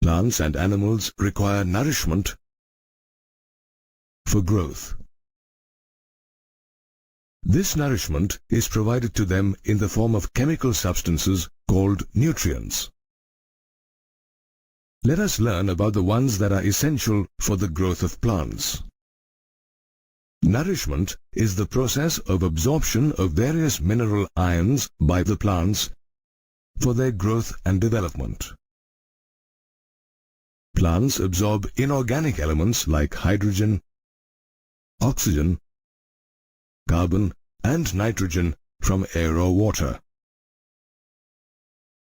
Plants and animals require nourishment for growth. This nourishment is provided to them in the form of chemical substances called nutrients. Let us learn about the ones that are essential for the growth of plants. Nourishment is the process of absorption of various mineral ions by the plants for their growth and development. Plants absorb inorganic elements like hydrogen, oxygen, carbon and nitrogen from air or water.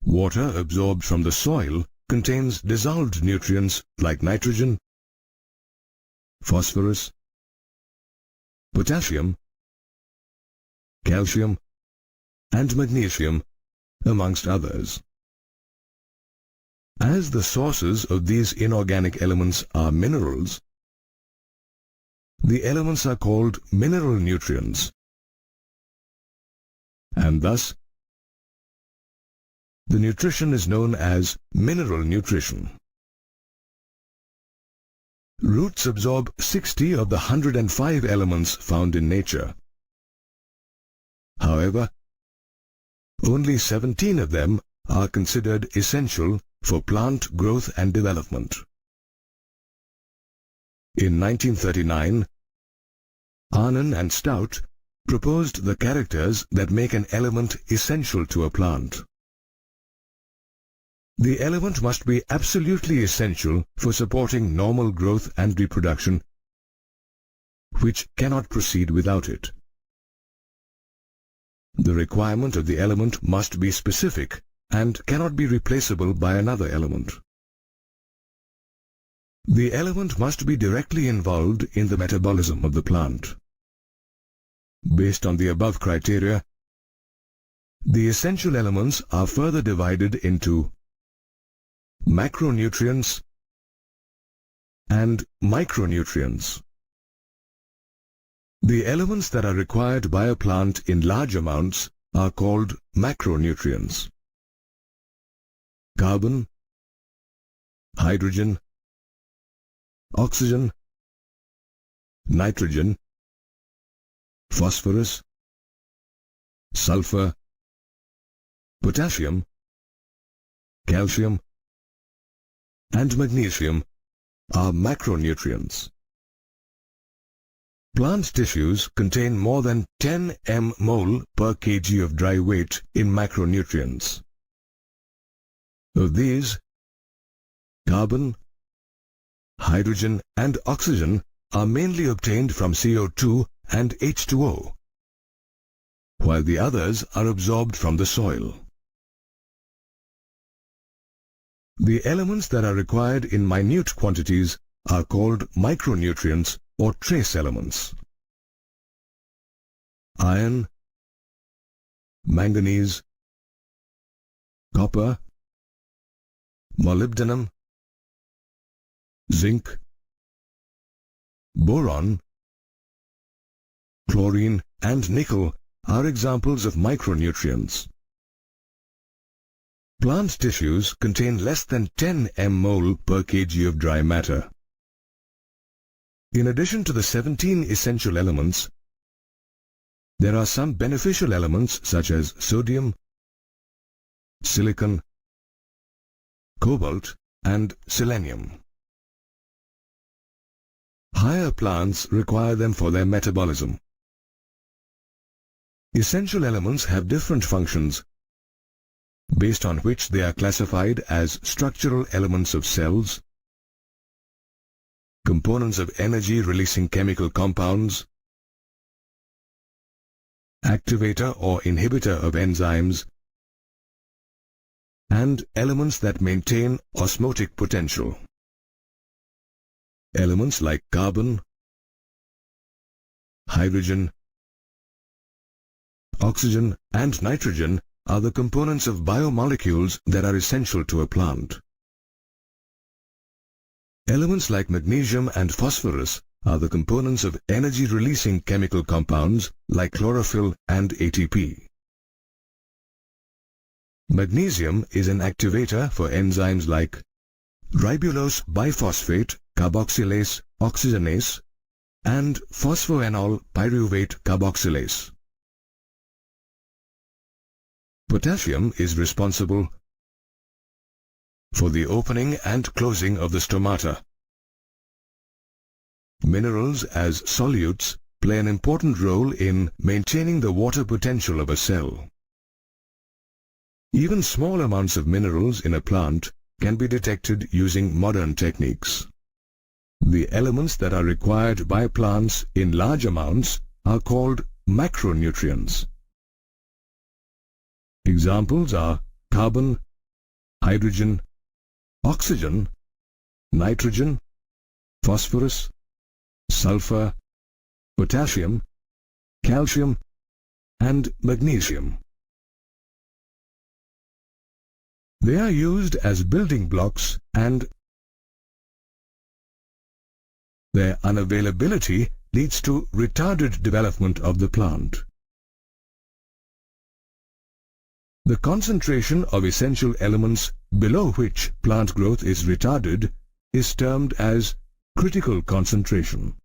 Water absorbed from the soil contains dissolved nutrients like nitrogen, phosphorus, potassium, calcium and magnesium, amongst others. As the sources of these inorganic elements are minerals, the elements are called mineral nutrients, and thus the nutrition is known as mineral nutrition. Roots absorb 60 of the 105 elements found in nature. However, only 17 of them are considered essential for plant growth and development. In 1939, Arnon and Stout proposed the characters that make an element essential to a plant. The element must be absolutely essential for supporting normal growth and reproduction, which cannot proceed without it. The requirement of the element must be specific and cannot be replaceable by another element. The element must be directly involved in the metabolism of the plant. Based on the above criteria, the essential elements are further divided into macronutrients and micronutrients. The elements that are required by a plant in large amounts are called macronutrients. Carbon, hydrogen, oxygen, nitrogen, phosphorus, sulfur, potassium, calcium, and magnesium are macronutrients. Plant tissues contain more than 10 mmol per kg of dry weight in macronutrients. Of these, carbon, hydrogen and oxygen are mainly obtained from CO2 and H2O, while the others are absorbed from the soil. The elements that are required in minute quantities are called micronutrients or trace elements. Iron, manganese, copper, molybdenum, zinc, boron, chlorine and nickel are examples of micronutrients. Plant tissues contain less than 10 mmol per kg of dry matter. In addition to the 17 essential elements, there are some beneficial elements such as sodium, silicon, cobalt, and selenium. Higher plants require them for their metabolism. Essential elements have different functions, based on which they are classified as structural elements of cells, components of energy-releasing chemical compounds, activator or inhibitor of enzymes, and elements that maintain osmotic potential. Elements like carbon, hydrogen, oxygen, and nitrogen are the components of biomolecules that are essential to a plant. Elements like magnesium and phosphorus are the components of energy-releasing chemical compounds like chlorophyll and ATP. Magnesium is an activator for enzymes like ribulose biphosphate carboxylase oxygenase, and phosphoenol pyruvate carboxylase. Potassium is responsible for the opening and closing of the stomata. Minerals as solutes play an important role in maintaining the water potential of a cell. Even small amounts of minerals in a plant can be detected using modern techniques. The elements that are required by plants in large amounts are called macronutrients. Examples are carbon, hydrogen, oxygen, nitrogen, phosphorus, sulfur, potassium, calcium, and magnesium. They are used as building blocks, and their unavailability leads to retarded development of the plant. The concentration of essential elements below which plant growth is retarded is termed as critical concentration.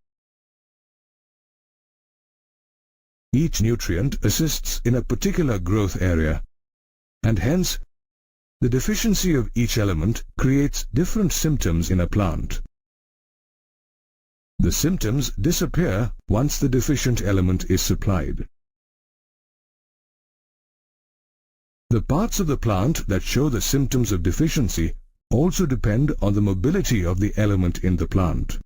Each nutrient assists in a particular growth area, and hence the deficiency of each element creates different symptoms in a plant. The symptoms disappear once the deficient element is supplied. The parts of the plant that show the symptoms of deficiency also depend on the mobility of the element in the plant.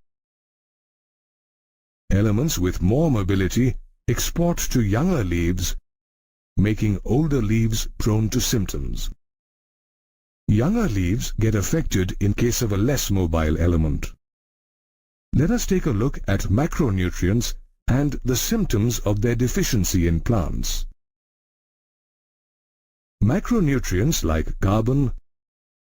Elements with more mobility export to younger leaves, making older leaves prone to symptoms. Younger leaves get affected in case of a less mobile element. Let us take a look at macronutrients and the symptoms of their deficiency in plants. Macronutrients like carbon,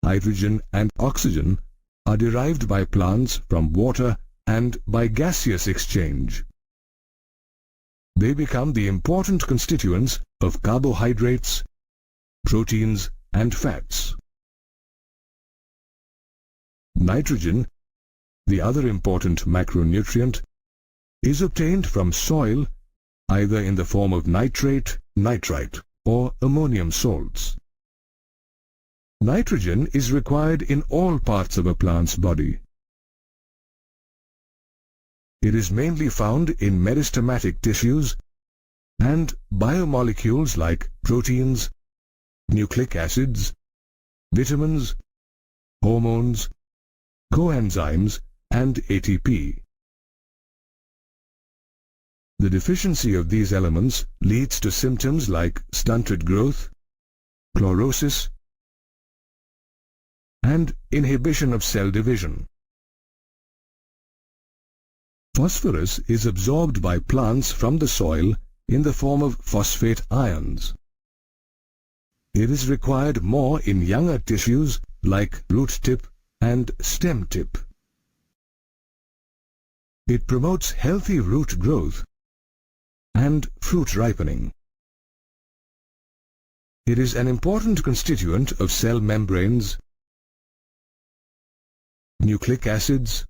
hydrogen, and oxygen are derived by plants from water and by gaseous exchange. They become the important constituents of carbohydrates, proteins, and fats. Nitrogen, the other important macronutrient, is obtained from soil either in the form of nitrate, nitrite, or ammonium salts. Nitrogen is required in all parts of a plant's body. It is mainly found in meristematic tissues and biomolecules like proteins, nucleic acids, vitamins, hormones, coenzymes, and ATP. The deficiency of these elements leads to symptoms like stunted growth, chlorosis, and inhibition of cell division. Phosphorus is absorbed by plants from the soil in the form of phosphate ions. It is required more in younger tissues like root tip and stem tip. It promotes healthy root growth and fruit ripening. It is an important constituent of cell membranes, nucleic acids,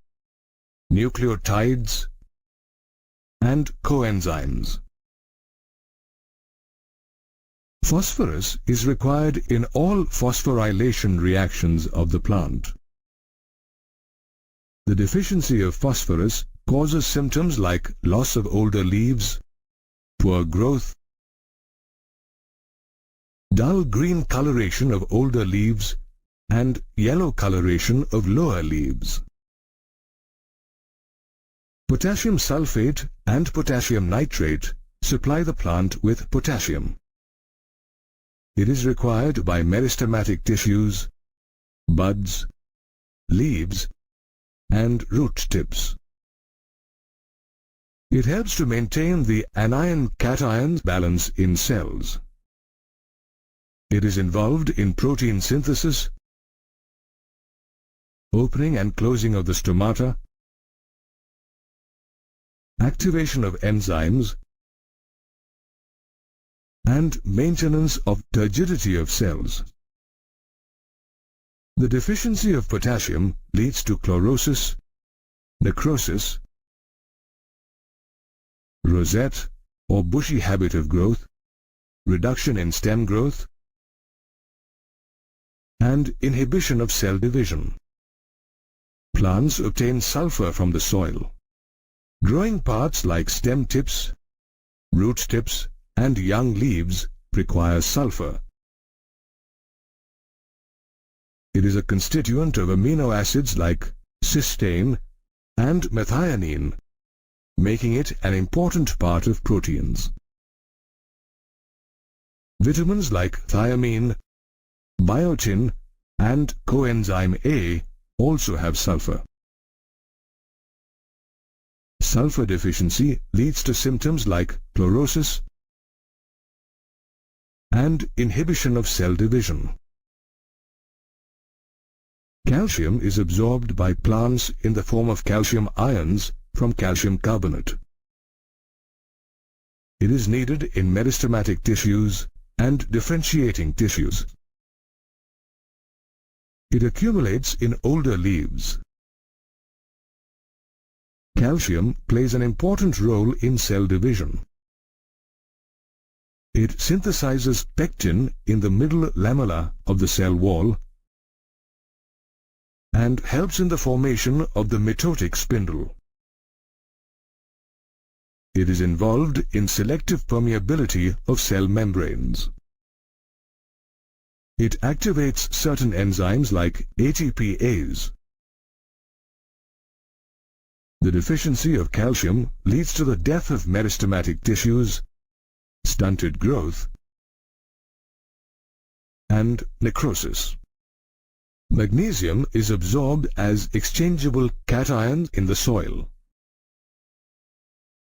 nucleotides, and coenzymes. Phosphorus is required in all phosphorylation reactions of the plant. The deficiency of phosphorus causes symptoms like loss of older leaves, poor growth, dull green coloration of older leaves, and yellow coloration of lower leaves. Potassium sulfate and potassium nitrate supply the plant with potassium. It is required by meristematic tissues, buds, leaves, and root tips. It helps to maintain the anion-cation balance in cells. It is involved in protein synthesis, opening and closing of the stomata, activation of enzymes, and maintenance of turgidity of cells. The deficiency of potassium leads to chlorosis, necrosis, rosette or bushy habit of growth, reduction in stem growth, and inhibition of cell division. Plants obtain sulfur from the soil. Growing parts like stem tips, root tips, and young leaves require sulfur. It is a constituent of amino acids like cysteine and methionine, making it an important part of proteins. Vitamins like thiamine, biotin, and coenzyme A also have sulfur. Sulfur deficiency leads to symptoms like chlorosis and inhibition of cell division. Calcium is absorbed by plants in the form of calcium ions from calcium carbonate. It is needed in meristematic tissues and differentiating tissues. It accumulates in older leaves. Calcium plays an important role in cell division. It synthesizes pectin in the middle lamella of the cell wall and helps in the formation of the mitotic spindle. It is involved in selective permeability of cell membranes. It activates certain enzymes like ATPase. The deficiency of calcium leads to the death of meristematic tissues, stunted growth, and necrosis. Magnesium is absorbed as exchangeable cation in the soil.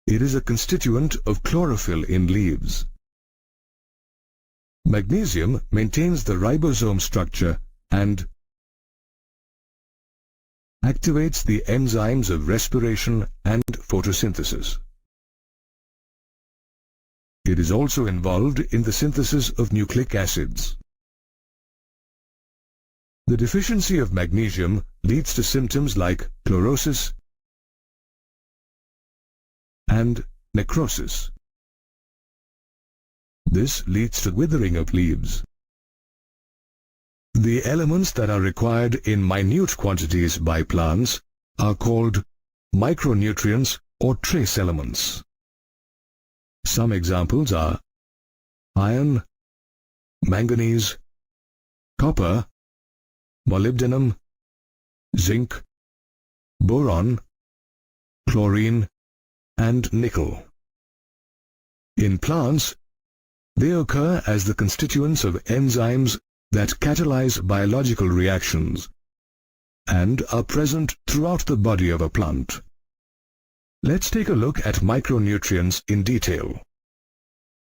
It is a constituent of chlorophyll in leaves. Magnesium maintains the ribosome structure and activates the enzymes of respiration and photosynthesis. It is also involved in the synthesis of nucleic acids. The deficiency of magnesium leads to symptoms like chlorosis and necrosis. This leads to withering of leaves. The elements that are required in minute quantities by plants are called micronutrients or trace elements. Some examples are iron, manganese, copper, molybdenum, zinc, boron, chlorine, and nickel. In plants, they occur as the constituents of enzymes that catalyze biological reactions and are present throughout the body of a plant. Let's take a look at micronutrients in detail.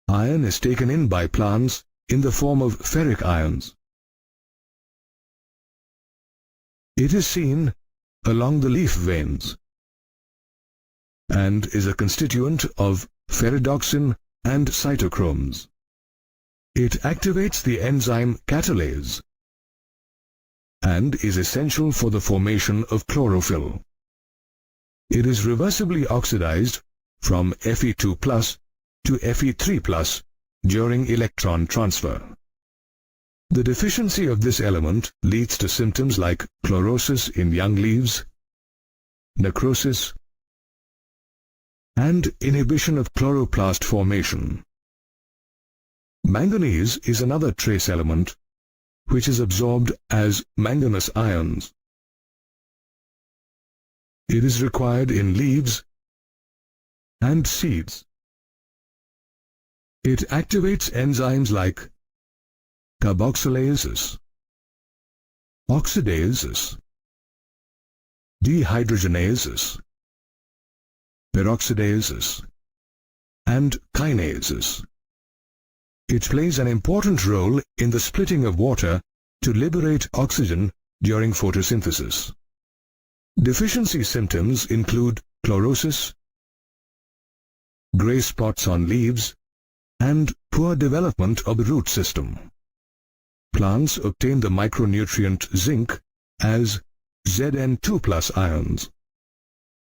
Iron is taken in by plants in the form of ferric ions. It is seen along the leaf veins and is a constituent of ferredoxin and cytochromes. It activates the enzyme catalase and is essential for the formation of chlorophyll. It is reversibly oxidized from Fe2+ to Fe3+ during electron transfer. The deficiency of this element leads to symptoms like chlorosis in young leaves, necrosis, and inhibition of chloroplast formation. Manganese is another trace element which is absorbed as manganous ions. It is required in leaves and seeds. It activates enzymes like carboxylases, oxidases, dehydrogenases, peroxidases, and kinases. It plays an important role in the splitting of water to liberate oxygen during photosynthesis. Deficiency symptoms include chlorosis, gray spots on leaves, and poor development of the root system. plants obtain the micronutrient zinc as Zn2+ ions.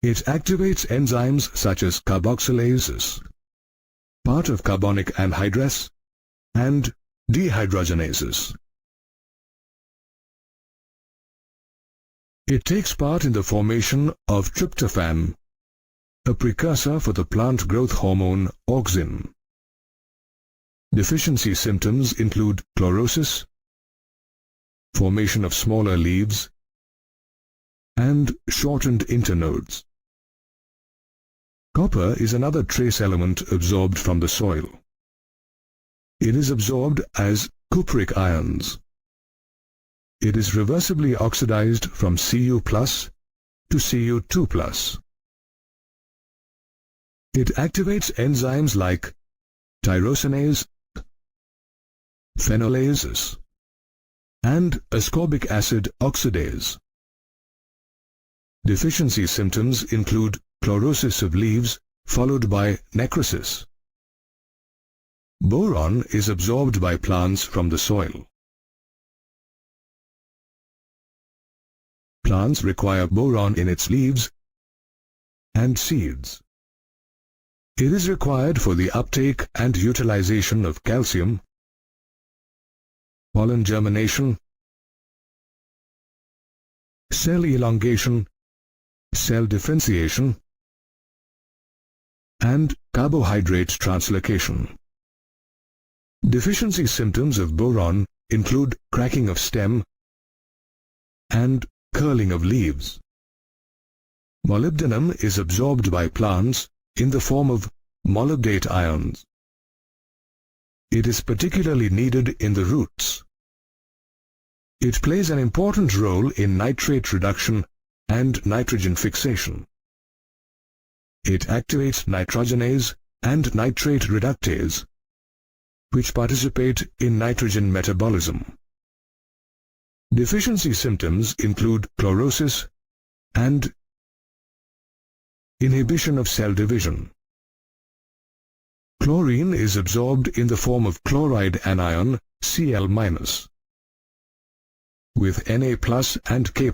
It activates enzymes such as carboxylases, part of carbonic anhydrase, and dehydrogenases. It takes part in the formation of tryptophan, a precursor for the plant growth hormone auxin. Deficiency symptoms include chlorosis, formation of smaller leaves, and shortened internodes. Copper is another trace element absorbed from the soil. It is absorbed as cupric ions. It is reversibly oxidized from Cu+ to Cu2+. It activates enzymes like tyrosinase, phenolases, and ascorbic acid oxidase. Deficiency symptoms include chlorosis of leaves followed by necrosis. Boron is absorbed by plants from the soil. Plants require boron in its leaves and seeds. It is required for the uptake and utilization of calcium, pollen germination, cell elongation, cell differentiation, and carbohydrate translocation. Deficiency symptoms of boron include cracking of stem and curling of leaves. Molybdenum is absorbed by plants in the form of molybdate ions. It is particularly needed in the roots. It plays an important role in nitrate reduction and nitrogen fixation. It activates nitrogenase and nitrate reductase, which participate in nitrogen metabolism. Deficiency symptoms include chlorosis and inhibition of cell division. Chlorine is absorbed in the form of chloride anion, Cl-. With Na+ and K+,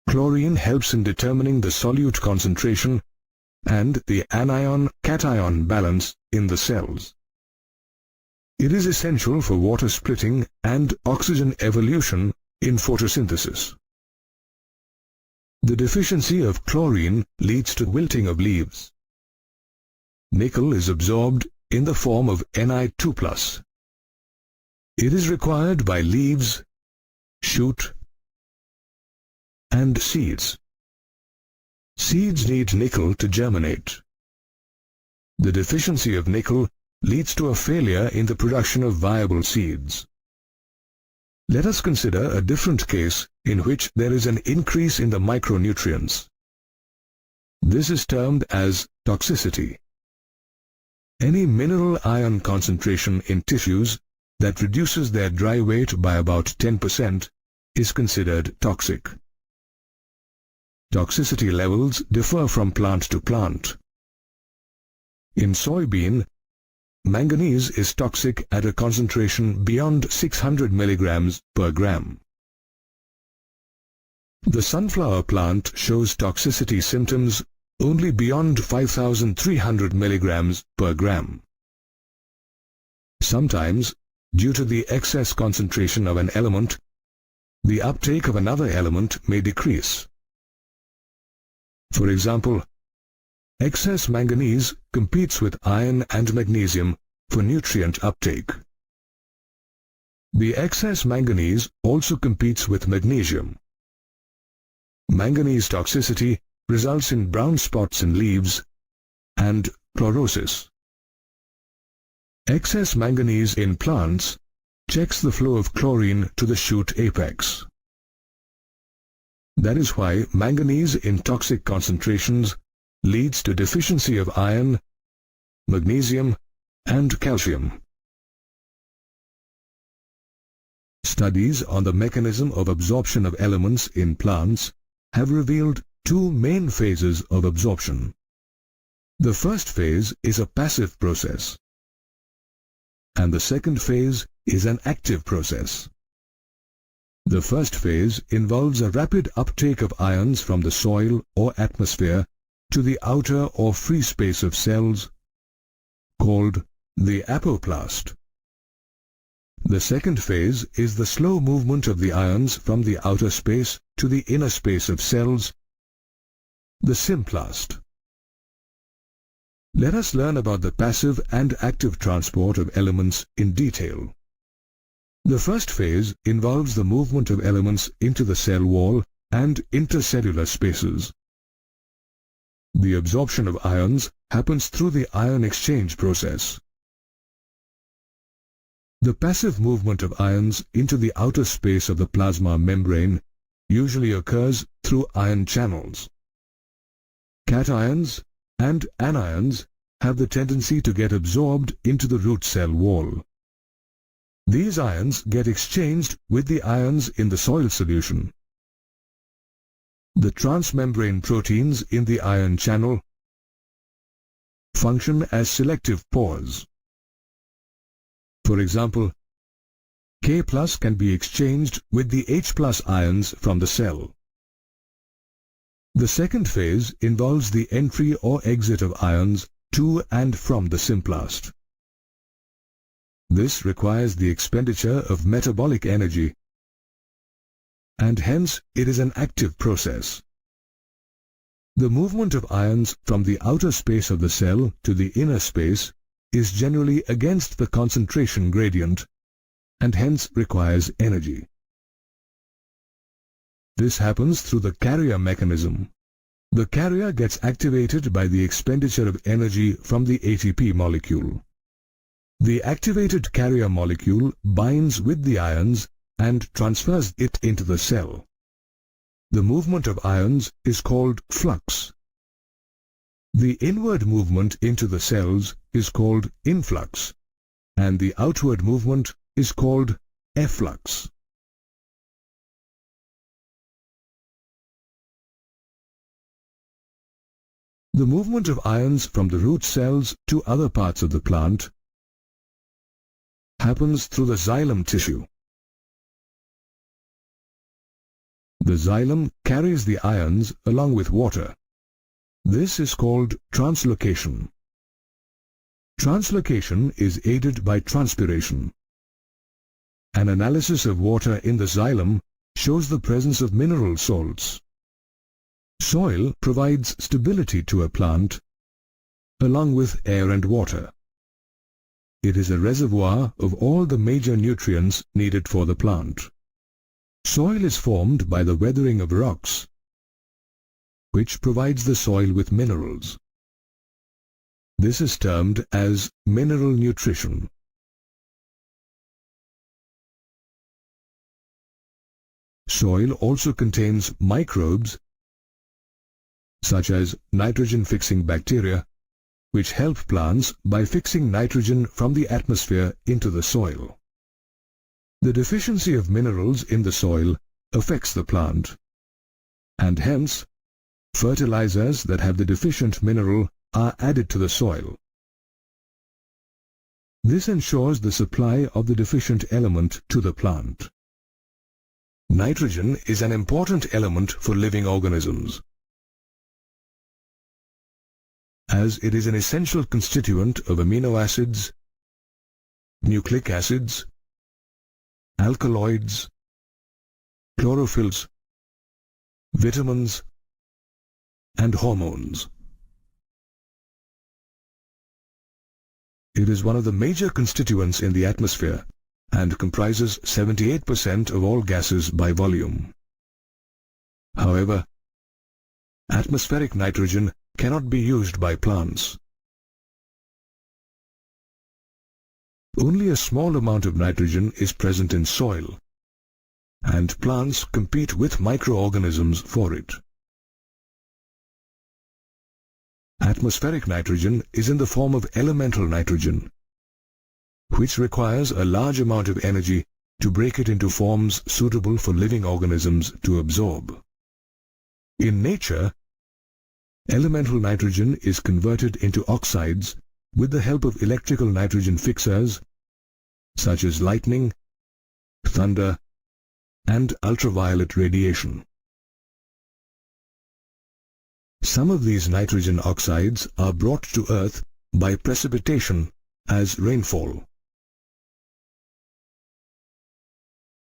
chlorine helps in determining the solute concentration and the anion-cation balance in the cells. It is essential for water splitting and oxygen evolution in photosynthesis. The deficiency of chlorine leads to wilting of leaves. Nickel is absorbed in the form of Ni2+. It is required by leaves, shoot, and seeds. Seeds need nickel to germinate. The deficiency of nickel leads to a failure in the production of viable seeds. Let us consider a different case in which there is an increase in the micronutrients. This is termed as toxicity. Any mineral ion concentration in tissues that reduces their dry weight by about 10% is considered toxic. Toxicity levels differ from plant to plant. In soybean, manganese is toxic at a concentration beyond 600 mg per gram. The sunflower plant shows toxicity symptoms only beyond 5,300 mg per gram. Sometimes, due to the excess concentration of an element, the uptake of another element may decrease. For example, excess manganese competes with iron and magnesium for nutrient uptake. The excess manganese also competes with magnesium. Manganese toxicity results in brown spots in leaves and chlorosis. Excess manganese in plants checks the flow of chlorine to the shoot apex. That is why manganese in toxic concentrations leads to deficiency of iron, magnesium, and calcium. Studies on the mechanism of absorption of elements in plants have revealed two main phases of absorption. The first phase is a passive process, and the second phase is an active process. The first phase involves a rapid uptake of ions from the soil or atmosphere to the outer or free space of cells, called the apoplast. The second phase is the slow movement of the ions from the outer space to the inner space of cells, the symplast. Let us learn about the passive and active transport of elements in detail. The first phase involves the movement of elements into the cell wall and intercellular spaces. The absorption of ions happens through the ion exchange process. The passive movement of ions into the outer space of the plasma membrane usually occurs through ion channels. Cations and anions have the tendency to get absorbed into the root cell wall. These ions get exchanged with the ions in the soil solution. The transmembrane proteins in the ion channel function as selective pores. For example, K+ can be exchanged with the H+ ions from the cell. The second phase involves the entry or exit of ions to and from the symplast. This requires the expenditure of metabolic energy, and hence it is an active process. The movement of ions from the outer space of the cell to the inner space is generally against the concentration gradient, and hence requires energy. This happens through the carrier mechanism. The carrier gets activated by the expenditure of energy from the ATP molecule. The activated carrier molecule binds with the ions and transfers it into the cell. The movement of ions is called flux. The inward movement into the cells is called influx, and the outward movement is called efflux. The movement of ions from the root cells to other parts of the plant happens through the xylem tissue. The xylem carries the ions along with water. This is called translocation. Translocation is aided by transpiration. An analysis of water in the xylem shows the presence of mineral salts. Soil provides stability to a plant, along with air and water. It is a reservoir of all the major nutrients needed for the plant. Soil is formed by the weathering of rocks, which provides the soil with minerals. This is termed as mineral nutrition. Soil also contains microbes such as nitrogen-fixing bacteria, which help plants by fixing nitrogen from the atmosphere into the soil. The deficiency of minerals in the soil affects the plant, and hence, fertilizers that have the deficient mineral are added to the soil. This ensures the supply of the deficient element to the plant. Nitrogen is an important element for living organisms, as it is an essential constituent of amino acids, nucleic acids, alkaloids, chlorophylls, vitamins, and hormones. It is one of the major constituents in the atmosphere and comprises 78% of all gases by volume. However, atmospheric nitrogen cannot be used by plants. Only a small amount of nitrogen is present in soil, and plants compete with microorganisms for it. Atmospheric nitrogen is in the form of elemental nitrogen, which requires a large amount of energy to break it into forms suitable for living organisms to absorb. In nature, elemental nitrogen is converted into oxides with the help of electrical nitrogen fixers such as lightning, thunder, and ultraviolet radiation. Some of these nitrogen oxides are brought to Earth by precipitation as rainfall.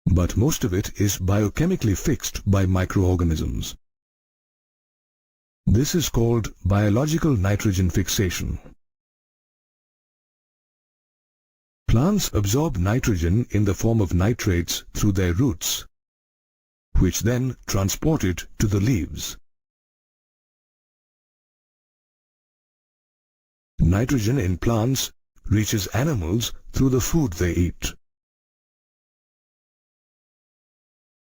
But most of it is biochemically fixed by microorganisms. This is called biological nitrogen fixation. Plants absorb nitrogen in the form of nitrates through their roots, which then transport it to the leaves. Nitrogen in plants reaches animals through the food they eat.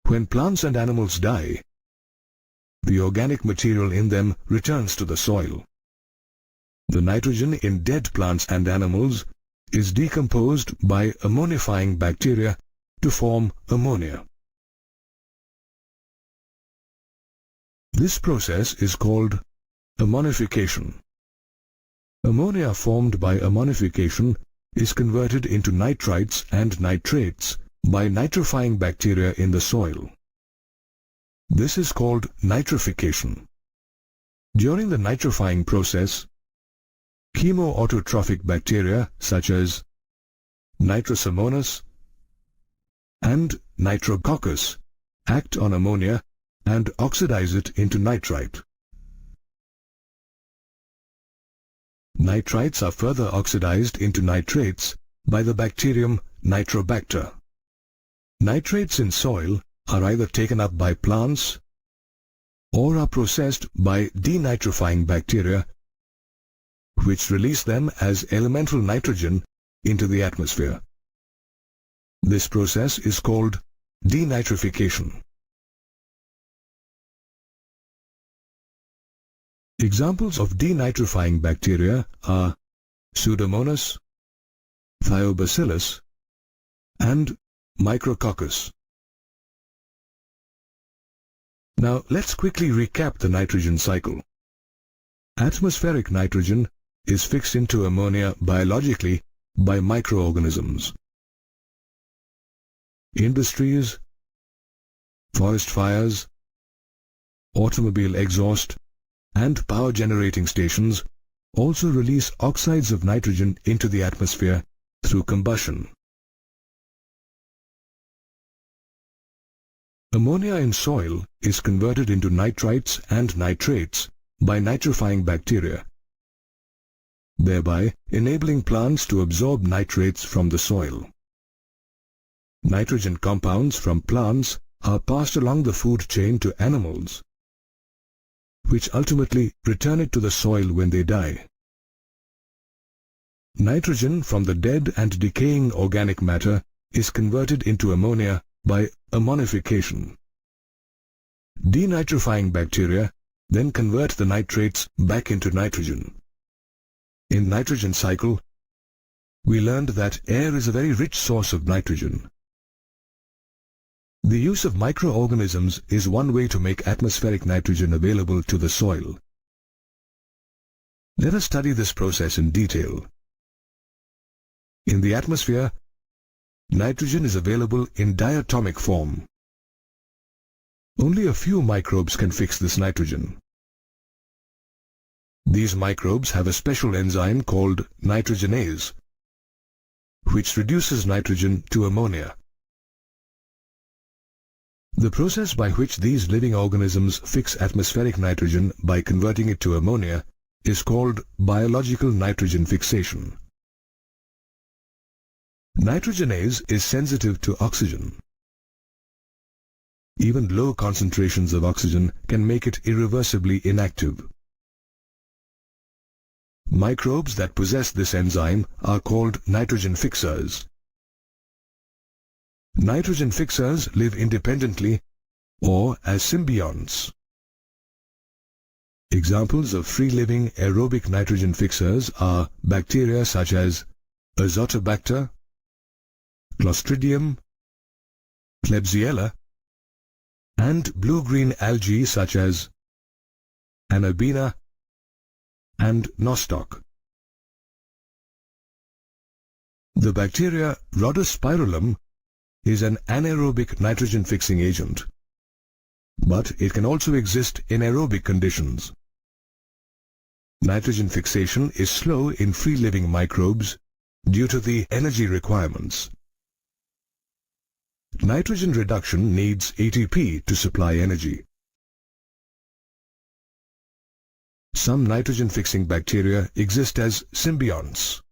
When plants and animals die, the organic material in them returns to the soil. The nitrogen in dead plants and animals is decomposed by ammonifying bacteria to form ammonia. This process is called ammonification. Ammonia formed by ammonification is converted into nitrites and nitrates by nitrifying bacteria in the soil. This is called nitrification. During the nitrifying process, chemoautotrophic bacteria such as Nitrosomonas and Nitrococcus act on ammonia and oxidize it into nitrite. Nitrites are further oxidized into nitrates by the bacterium Nitrobacter. Nitrates in soil are either taken up by plants or are processed by denitrifying bacteria, which release them as elemental nitrogen into the atmosphere. This process is called denitrification. Examples of denitrifying bacteria are Pseudomonas, Thiobacillus, and Micrococcus. Now let's quickly recap the nitrogen cycle. Atmospheric nitrogen is fixed into ammonia biologically by microorganisms. Industries, forest fires, automobile exhaust, and power generating stations also release oxides of nitrogen into the atmosphere through combustion. Ammonia in soil is converted into nitrites and nitrates by nitrifying bacteria, thereby enabling plants to absorb nitrates from the soil. Nitrogen compounds from plants are passed along the food chain to animals, which ultimately return it to the soil when they die. Nitrogen from the dead and decaying organic matter is converted into ammonia by ammonification. Denitrifying bacteria then convert the nitrates back into nitrogen. In nitrogen cycle, we learned that air is a very rich source of nitrogen. The use of microorganisms is one way to make atmospheric nitrogen available to the soil. Let us study this process in detail. In the atmosphere, nitrogen is available in diatomic form. Only a few microbes can fix this nitrogen. These microbes have a special enzyme called nitrogenase, which reduces nitrogen to ammonia. The process by which these living organisms fix atmospheric nitrogen by converting it to ammonia is called biological nitrogen fixation. Nitrogenase is sensitive to oxygen. Even low concentrations of oxygen can make it irreversibly inactive. Microbes that possess this enzyme are called nitrogen fixers. Nitrogen fixers live independently or as symbionts. Examples of free-living aerobic nitrogen fixers are bacteria such as Azotobacter, Clostridium, Klebsiella, and blue-green algae such as Anabaena and Nostoc. The bacteria Rhodospirillum is an anaerobic nitrogen-fixing agent, but it can also exist in aerobic conditions. Nitrogen fixation is slow in free-living microbes due to the energy requirements. Nitrogen reduction needs ATP to supply energy. Some nitrogen-fixing bacteria exist as symbionts.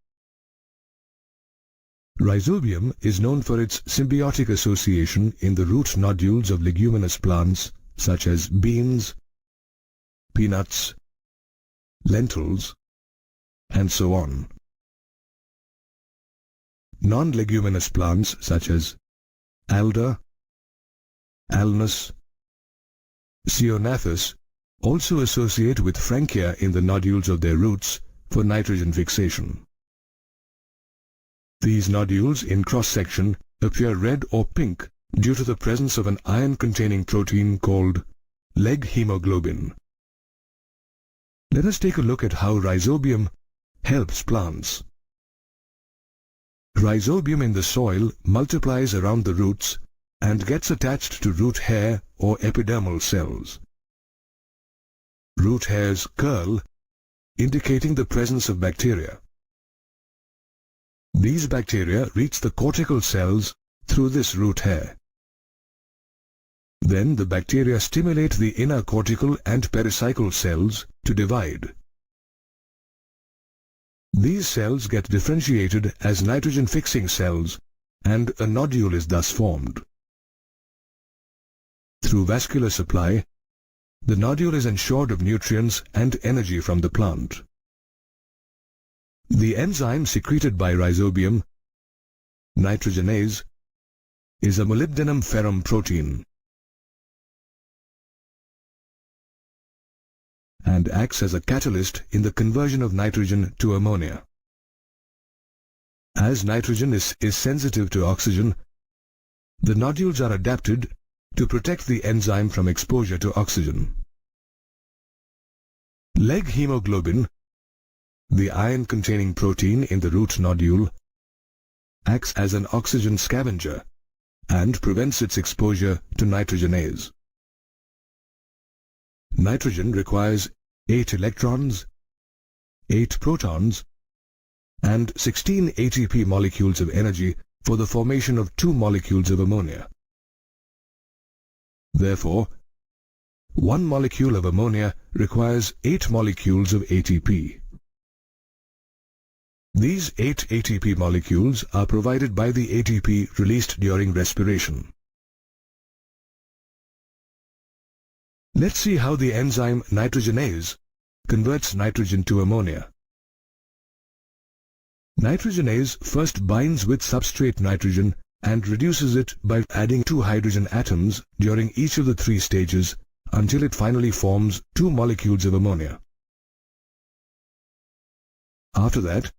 Rhizobium is known for its symbiotic association in the root nodules of leguminous plants such as beans, peanuts, lentils, and so on. Non-leguminous plants such as alder, alnus, ceanothus also associate with frankia in the nodules of their roots for nitrogen fixation. These nodules in cross-section appear red or pink due to the presence of an iron-containing protein called leg hemoglobin. Let us take a look at how rhizobium helps plants. Rhizobium in the soil multiplies around the roots and gets attached to root hair or epidermal cells. Root hairs curl, indicating the presence of bacteria. These bacteria reach the cortical cells through this root hair. Then the bacteria stimulate the inner cortical and pericycle cells to divide. These cells get differentiated as nitrogen-fixing cells, and a nodule is thus formed. Through vascular supply, the nodule is ensured of nutrients and energy from the plant. The enzyme secreted by rhizobium, nitrogenase, is a molybdenum ferrum protein and acts as a catalyst in the conversion of nitrogen to ammonia. As nitrogen is sensitive to oxygen, the nodules are adapted to protect the enzyme from exposure to oxygen. Leg hemoglobin, the iron-containing protein in the root nodule, acts as an oxygen scavenger and prevents its exposure to nitrogenase. Nitrogen requires 8 electrons, 8 protons, and 16 ATP molecules of energy for the formation of 2 molecules of ammonia. Therefore, 1 molecule of ammonia requires 8 molecules of ATP. These 8 ATP molecules are provided by the ATP released during respiration. Let's see how the enzyme nitrogenase converts nitrogen to ammonia. Nitrogenase first binds with substrate nitrogen and reduces it by adding 2 hydrogen atoms during each of the 3 stages until it finally forms 2 molecules of ammonia. After that,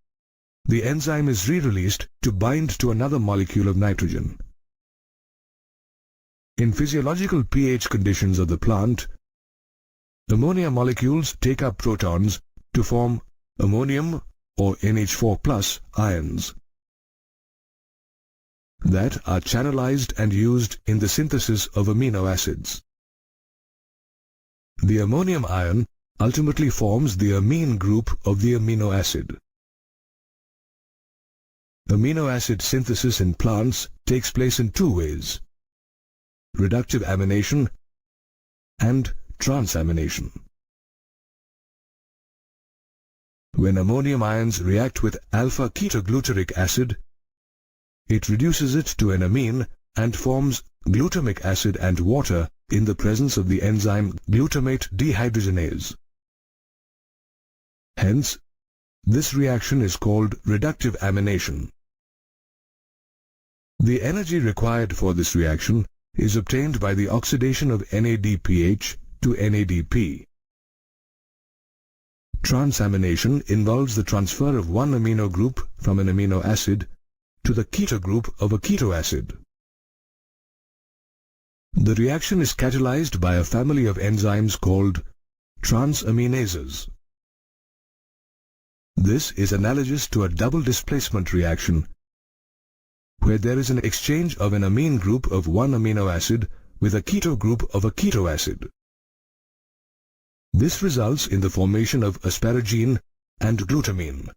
the enzyme is re-released to bind to another molecule of nitrogen. In physiological pH conditions of the plant, ammonia molecules take up protons to form ammonium or NH4+ ions that are channelized and used in the synthesis of amino acids. The ammonium ion ultimately forms the amine group of the amino acid. Amino acid synthesis in plants takes place in 2 ways: reductive amination and transamination. When ammonium ions react with alpha-ketogluteric acid, it reduces it to an amine and forms glutamic acid and water in the presence of the enzyme glutamate dehydrogenase. Hence, this reaction is called reductive amination. The energy required for this reaction is obtained by the oxidation of NADPH to NADP. Transamination involves the transfer of one amino group from an amino acid to the keto group of a keto acid. The reaction is catalyzed by a family of enzymes called transaminases. This is analogous to a double displacement reaction where there is an exchange of an amine group of one amino acid with a keto group of a keto acid. This results in the formation of asparagine and glutamine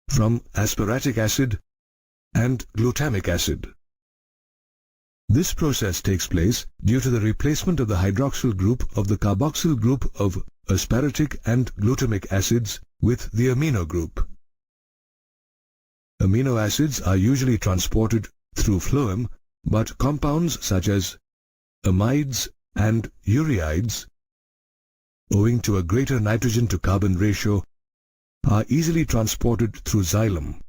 from aspartic acid and glutamic acid. This process takes place due to the replacement of the hydroxyl group of the carboxyl group of aspartic and glutamic acids with the amino group. Amino acids are usually transported through phloem, but compounds such as amides and ureides, owing to a greater nitrogen to carbon ratio, are easily transported through xylem.